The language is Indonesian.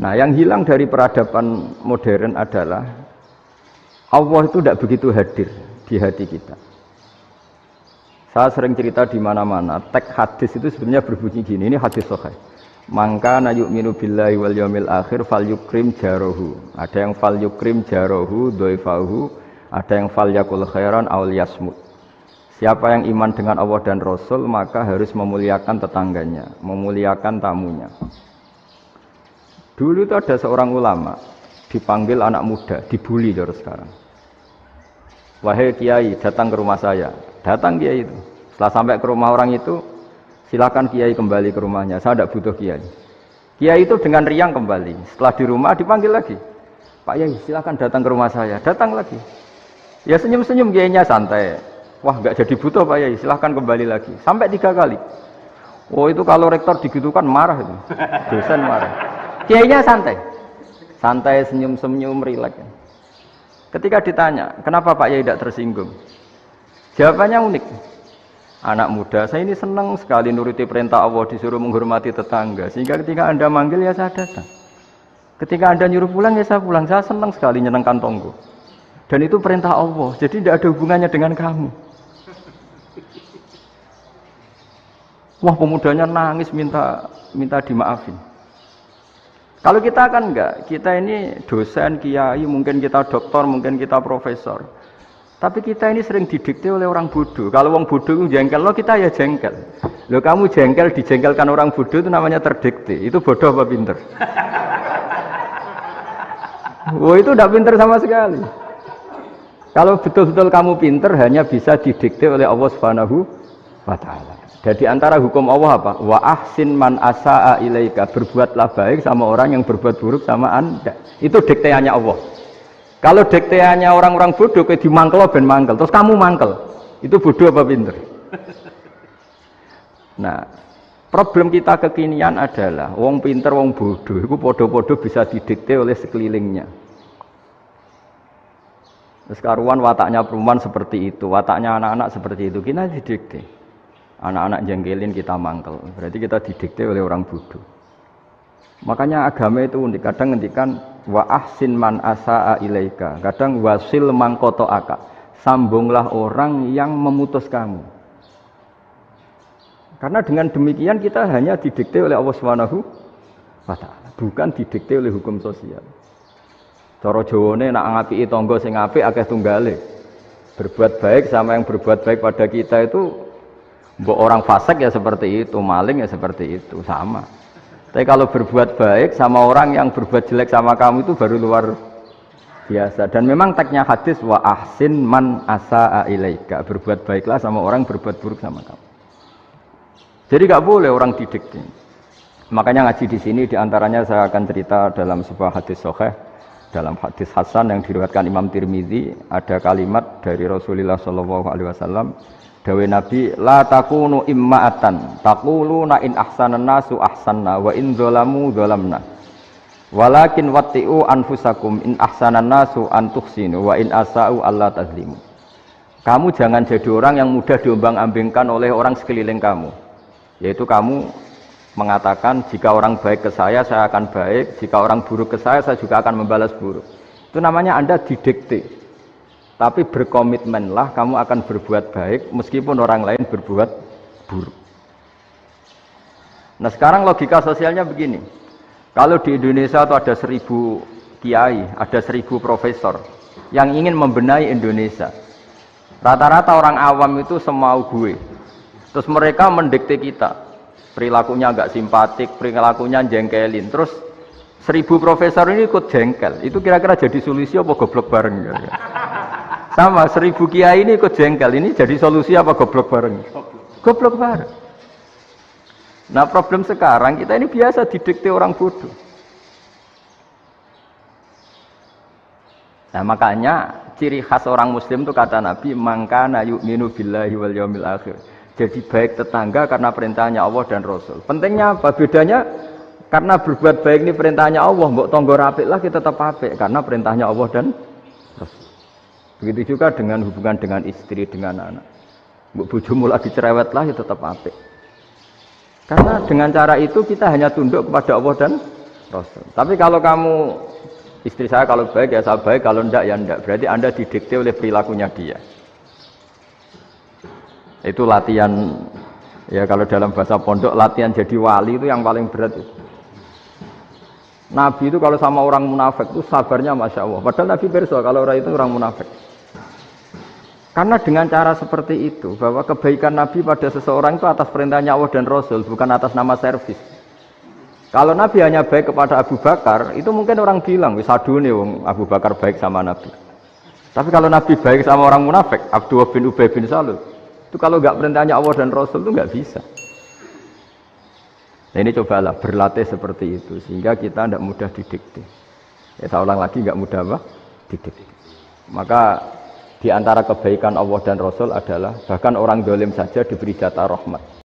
Nah, yang hilang dari peradaban modern adalah Allah itu tidak begitu hadir di hati kita. Saya sering cerita di mana-mana, teks hadis itu sebenarnya berbunyi gini, ini hadis sahih. Mangka na yu'minu billahi wal yaumil akhir fal yukrim jarohu. Ada yang fal yukrim jarohu doifahu, ada yang fal yakul khairan aw yasmut. Siapa yang iman dengan Allah dan Rasul maka harus memuliakan tetangganya, memuliakan tamunya. Dulu itu ada seorang ulama dipanggil anak muda, dibully terus sekarang. Wahai kiai, datang ke rumah saya. Datang kiai itu. Setelah sampai ke rumah orang itu, silakan kiai kembali ke rumahnya. Saya tidak butuh kiai. Kiai itu dengan riang kembali. Setelah di rumah dipanggil lagi. Pak Yai, silakan datang ke rumah saya. Datang lagi. Ya senyum-senyum kiainya santai. Wah, nggak jadi butuh Pak Yai. Silakan kembali lagi. Sampai 3 kali. Oh itu kalau rektor digitukan marah itu. Dosen marah. Kiainya santai. Santai, senyum-senyum, rileks. Ketika ditanya, kenapa Pak Yai tidak tersinggung? Jawabannya unik. Anak muda, saya ini senang sekali nuruti perintah Allah, disuruh menghormati tetangga. Sehingga ketika Anda manggil, ya saya datang. Ketika Anda nyuruh pulang, ya saya pulang. Saya senang sekali nyenengkan tonggo. Dan itu perintah Allah, jadi tidak ada hubungannya dengan kamu. Wah, pemudanya nangis minta dimaafin. Kalau kita kan enggak, kita ini dosen, kiai, mungkin kita doktor, mungkin kita profesor. Tapi kita ini sering didikte oleh orang bodoh. Kalau orang bodoh itu jengkel, lo kita ya jengkel. Lo kamu jengkel, dijengkelkan orang bodoh itu namanya terdikte. Itu bodoh apa pinter? Wah itu tidak pinter sama sekali. Kalau betul-betul kamu pinter, hanya bisa didikte oleh Allah Subhanahu wa Ta'ala. Jadi antara hukum Allah apa? Wa ahsin man asa'a ilaika, berbuatlah baik sama orang yang berbuat buruk sama Anda. Itu dikteannya Allah. Kalau dikteannya orang-orang bodoh kayak dimangkel ben mangkel, terus kamu mangkel. Itu bodoh apa pinter? Nah, problem kita kekinian adalah wong pinter wong bodoh itu podo-podo bisa didikte oleh sekelilingnya. Terus karuan wataknya perempuan seperti itu, wataknya anak-anak seperti itu, kita didikte. Anak-anak jengkelin kita mangkel, berarti kita didikte oleh orang bodoh. Makanya agama itu unik, kadang ngendikan wa ahsin man asa'a ilaika, kadang wasil man qata'aka, sambunglah orang yang memutus kamu. Karena dengan demikian kita hanya didikte oleh Allah Subhanahu wa Ta'ala, bukan didikte oleh hukum sosial. Cara Jawane nak ngapiki tangga sing apik akeh tunggale. Berbuat baik sama yang berbuat baik pada kita itu, mbok orang fasik ya seperti itu, maling ya seperti itu, sama. Tapi kalau berbuat baik sama orang yang berbuat jelek sama kamu itu baru luar biasa. Dan memang teksnya hadis wa ahsin man asa'a ilaika, berbuat baiklah sama orang berbuat buruk sama kamu. Jadi nggak boleh orang didikte. Makanya ngaji di sini diantaranya saya akan cerita dalam sebuah hadis sahih, dalam hadis hasan yang diriwayatkan Imam Tirmidzi, ada kalimat dari Rasulullah SAW. Dawe Nabi, la takunu imma'atan, taquluna in ahsanan nasu ahsanna, wa in zalamu zalamna. Walakin watti'u anfusakum in ahsanan nasu antuhsinu, wa in asa'u alla tazlimu. Kamu jangan jadi orang yang mudah diombang-ambingkan oleh orang sekeliling kamu. Yaitu kamu mengatakan, jika orang baik ke saya akan baik, jika orang buruk ke saya juga akan membalas buruk. Itu namanya Anda didikte. Tapi berkomitmenlah kamu akan berbuat baik meskipun orang lain berbuat buruk. Nah sekarang logika sosialnya begini. Kalau di Indonesia itu ada 1000 kiai, ada 1000 profesor yang ingin membenahi Indonesia. Rata-rata orang awam itu semau gue. Terus mereka mendikte kita. Perilakunya enggak simpatik, perilakunya jengkelin. Terus 1000 profesor ini ikut jengkel. Itu kira-kira jadi solusi apa goblok bareng ya? Sama 1000 kiai ini ikut jengkel, ini jadi solusi apa goblok bareng? Goblok bareng. Nah problem sekarang kita ini biasa didikte orang bodoh. Nah makanya ciri khas orang muslim itu kata Nabi, mangkana yu'minu billahi wal yaumil akhir. Jadi baik tetangga karena perintahnya Allah dan Rasul. Pentingnya apa? Bedanya karena berbuat baik ini perintahnya Allah, mbok tonggo rapik lah kita tetap apik karena perintahnya Allah dan Rasul. Begitu juga dengan hubungan dengan istri, dengan anak. Mbok bojomu lagi cerewet lah ya tetap apik. Karena dengan cara itu kita hanya tunduk kepada Allah dan Rasul. Tapi kalau kamu istri saya kalau baik ya saya baik, kalau ndak ya ndak. Berarti Anda didikte oleh perilakunya dia. Itu latihan ya kalau dalam bahasa pondok latihan jadi wali itu yang paling berat itu. Nabi itu kalau sama orang munafik itu sabarnya Masya Allah. Padahal Nabi perso kalau orang itu orang munafik. Karena dengan cara seperti itu, bahwa kebaikan Nabi pada seseorang itu atas perintahnya Allah dan Rasul, bukan atas nama servis. Kalau Nabi hanya baik kepada Abu Bakar, itu mungkin orang bilang, wis adune wong Abu Bakar baik sama Nabi. Tapi kalau Nabi baik sama orang munafik, Abdullah bin Ubay bin Salul, itu kalau nggak perintahnya Allah dan Rasul itu nggak bisa. Nah ini cobalah berlatih seperti itu sehingga kita tidak mudah didikte. Ya saya ulang lagi nggak mudah apa? Didikte. Maka di antara kebaikan Allah dan Rasul adalah bahkan orang dolim saja diberi jatah rahmat.